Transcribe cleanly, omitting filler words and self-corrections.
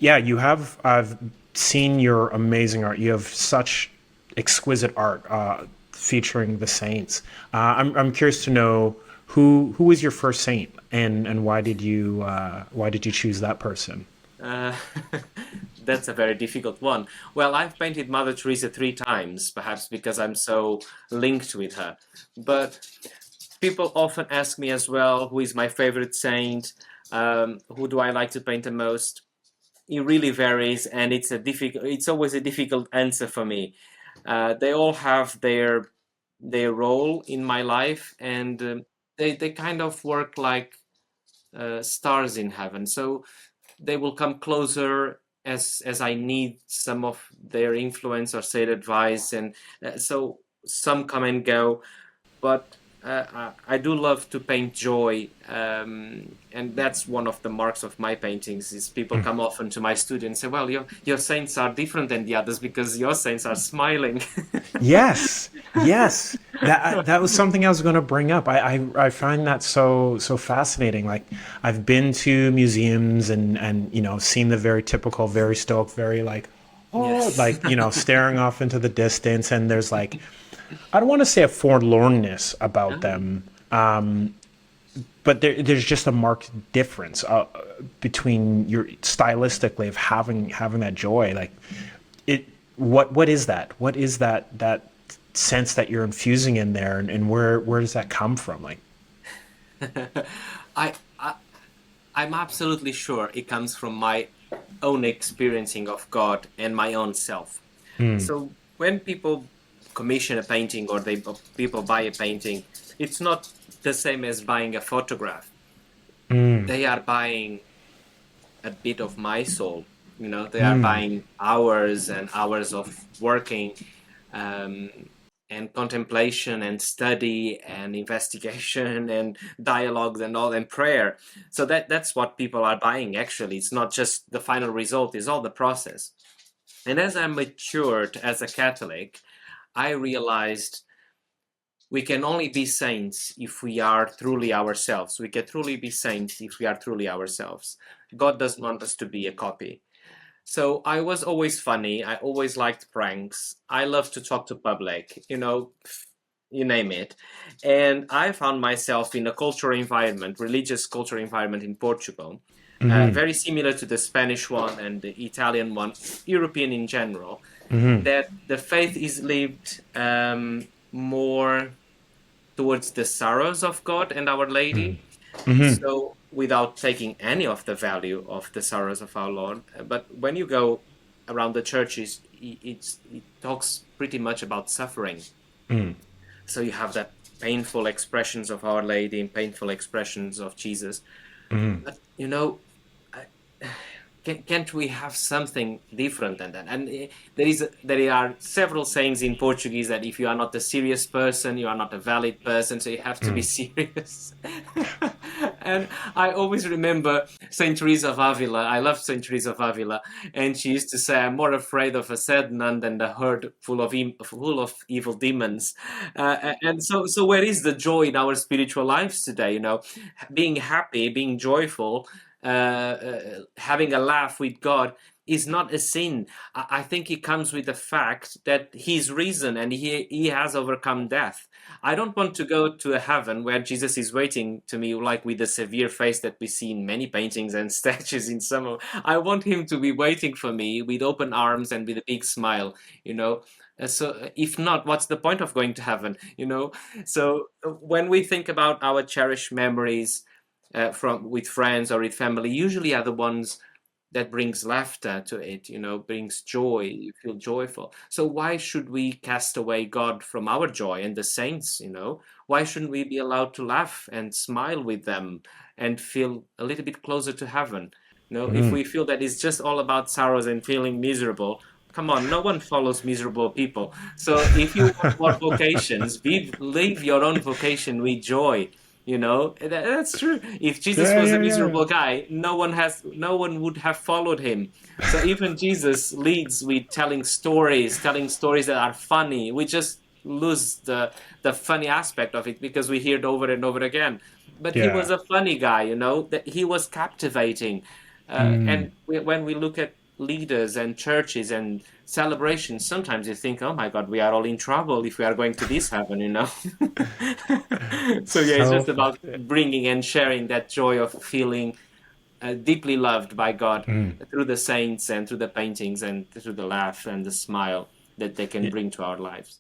Yeah, you have. I've seen your amazing art. You have such exquisite art featuring the saints. I'm curious to know who was your first saint, and why did you choose that person? Uh, that's a very difficult one. Well, I've painted Mother Teresa 3 times, perhaps because I'm so linked with her. But people often ask me as well, who is my favorite saint? Who do I like to paint the most? It really varies, and it's always a difficult answer for me. They all have their role in my life, and they kind of work like stars in heaven. So they will come closer as I need some of their influence or said advice, and so some come and go. But I do love to paint joy, and that's one of the marks of my paintings. Is people come often to my studio and say, "Well, your saints are different than the others because your saints are smiling." Yes, yes. That was something I was going to bring up. I find that so fascinating. Like I've been to museums and seen the very typical, very stoic, very like oh Yes. like staring off into the distance, and there's like I don't want to say a forlornness about Oh. them, but there's just a marked difference between your stylistically of having that joy. Like it, what is that? What is that sense that you're infusing in there, and where does that come from? Like, I, I I'm absolutely sure it comes from my own experiencing of God and my own self. So when people commission a painting or people buy a painting, it's not the same as buying a photograph. They are buying a bit of my soul. They are buying hours and hours of working, um, and contemplation and study and investigation and dialogues and all and prayer. So that's what people are buying. Actually, it's not just the final result; it's all the process. And as I matured as a Catholic, I realized we can only be saints if we are truly ourselves. We can truly be saints if we are truly ourselves. God doesn't want us to be a copy. So I was always funny. I always liked pranks. I love to talk to public, you name it. And I found myself in a cultural environment, religious cultural environment in Portugal, very similar to the Spanish one and the Italian one, European in general, that the faith is lived more towards the sorrows of God and Our Lady. So, without taking any of the value of the sorrows of our Lord, but when you go around the churches, it talks pretty much about suffering. So you have that painful expressions of Our Lady and painful expressions of Jesus. But I, can't we have something different than that? And there are several sayings in Portuguese that if you are not a serious person, you are not a valid person, so you have to be serious. And I always remember Saint Teresa of Avila. I love Saint Teresa of Avila, and she used to say, "I'm more afraid of a sad nun than the herd full of evil demons." And so where is the joy in our spiritual lives today? Being happy, being joyful, having a laugh with God is not a sin. I think it comes with the fact that He's risen and He has overcome death. I don't want to go to a heaven where Jesus is waiting to me, like with the severe face that we see in many paintings and statues in some of. I want Him to be waiting for me with open arms and with a big smile. You know. So if not, what's the point of going to heaven? So when we think about our cherished memories from with friends or with family, usually are the ones that brings laughter to it, brings joy. You feel joyful. So why should we cast away God from our joy and the saints? Why shouldn't we be allowed to laugh and smile with them and feel a little bit closer to heaven? If we feel that it's just all about sorrows and feeling miserable, come on, no one follows miserable people. So if you want more vocations, live your own vocation with joy. That's true. If Jesus yeah, was a yeah, yeah, miserable guy, no one would have followed him. So even Jesus leads with telling stories that are funny. We just lose the funny aspect of it because we hear it over and over again. But he yeah. was a funny guy, that he was captivating. When we look at leaders and churches and celebrations, sometimes you think, oh my God, we are all in trouble if we are going to this heaven, you know? So yeah, it's So just about bringing and sharing that joy of feeling deeply loved by God through the saints and through the paintings and through the laugh and the smile that they can bring to our lives.